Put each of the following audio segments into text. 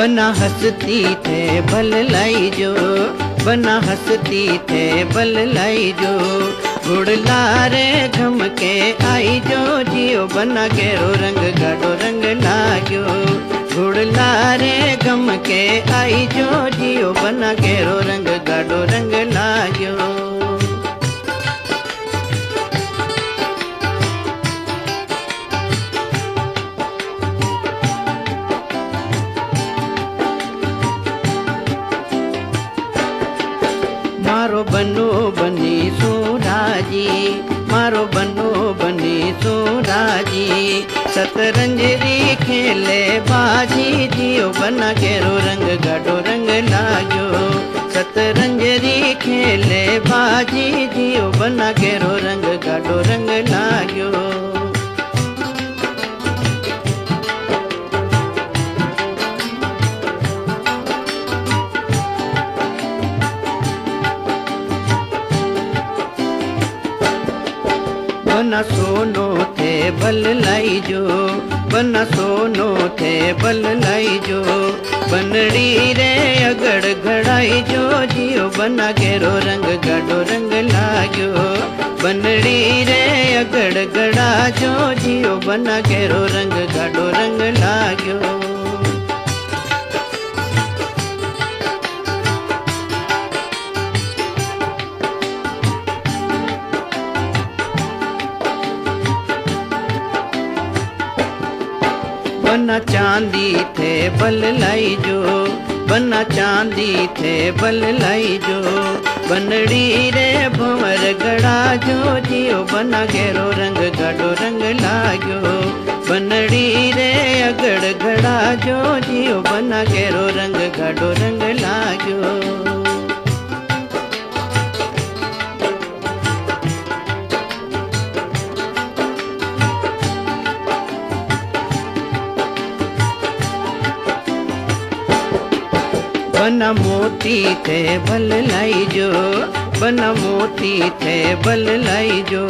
बना हंसती थे भल लाई जो, बना हंसती थे भल लाई जो, गुड़ला रे घम के आई जो जियो बना केरो रंग गाढ़ो रंग लाग्यो, गुड़ला रे घम के आई जो जियो बना केरो रंग गाढ़ो रंग लाग्यो। मारो बनो बनी सूराजी, मारो बनो बनी सूराजी, सतरंजरी खेले बाजी जियो बना केरो रंग गाढ़ो रंग लाग्यो, सतरंजरी खेले बाजी जियो बना केरो रंग गाढ़ो रंग लाग्यो। बना सोनो थे बल लाई जो, बना सोनो थे बल लाई जो, बनड़ी रे अगड़ घड़ाई जो जियो बना केरो रंग गाढ़ो रंग लाग्यो, बनड़ी रे अगड़ घड़ा जो जियो बना केरो रंग गाढ़ो रंग लाग्यो। बना चांदी थे बल लाई जो, बना चांदी थे बल लाई जो, बनड़ी रे भंवर गड़ा जो जियो बना केरो रंग गाढ़ो रंग लाग्यो, बनड़ी रे अगड़ घड़ा जो जियो बना केरो रंग गाढ़ो रंग लाग्यो। बना मोती थे बल लाई जो, बना मोती थे बल लाई जो,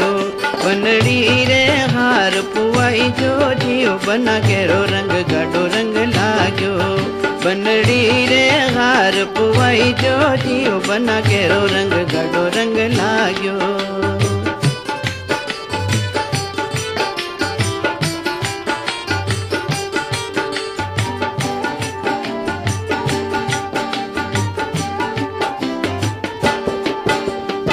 बनड़ी रे हार पुआई जो जियो बना केरो रंग गाढ़ो रंग लाग्यो, बनड़ी रे हार पुआई जो जियो बना केरो रंग गाढ़ो रंग लाग्यो।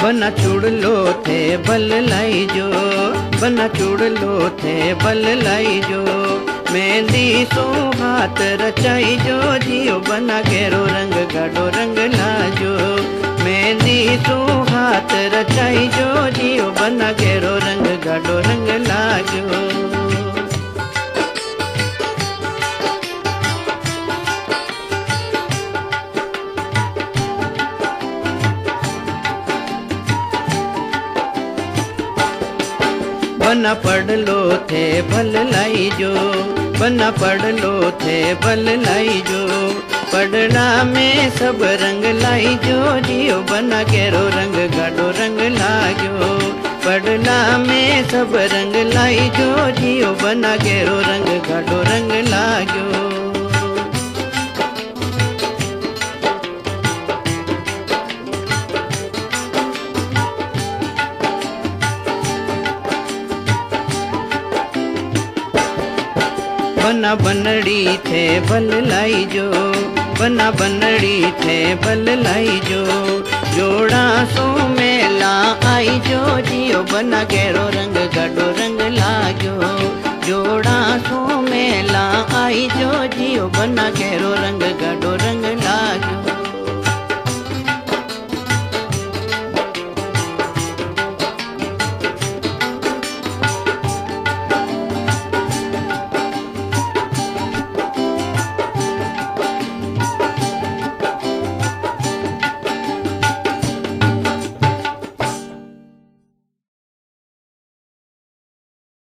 बना चुड़लो थे बल लाई जो, बना चुड़लो थे बल लाई जो, मेहंदी सो हाथ रचाई जो जियो बना केरो रंग गाढ़ो रंग लाजो, मेहंदी सो हाथ रचाई जो जियो बना केरो रंग गाढ़ो रंग लाजो। बना पढ़ लो थे भल लाई जो, बना पढ़ लो थे भल लाई जो, पढ़ना में सब रंग लाई जो जियो बना केरो रंग गाढ़ो रंग लाग्यो, पढ़ना में सब रंग लाई जो जियो बना केरो रंग गाढ़ो रंग लाग्यो। बना बनड़ी थे बल लाई जो, बना बनड़ी थे बल लाई जो, जोड़ा सो मेला आई जो जियो बना केरो रंग गाढ़ो रंग लाग्यो, जोड़ा सो मेला आई जो जियो बना केरो रंग गाढ़ो रंग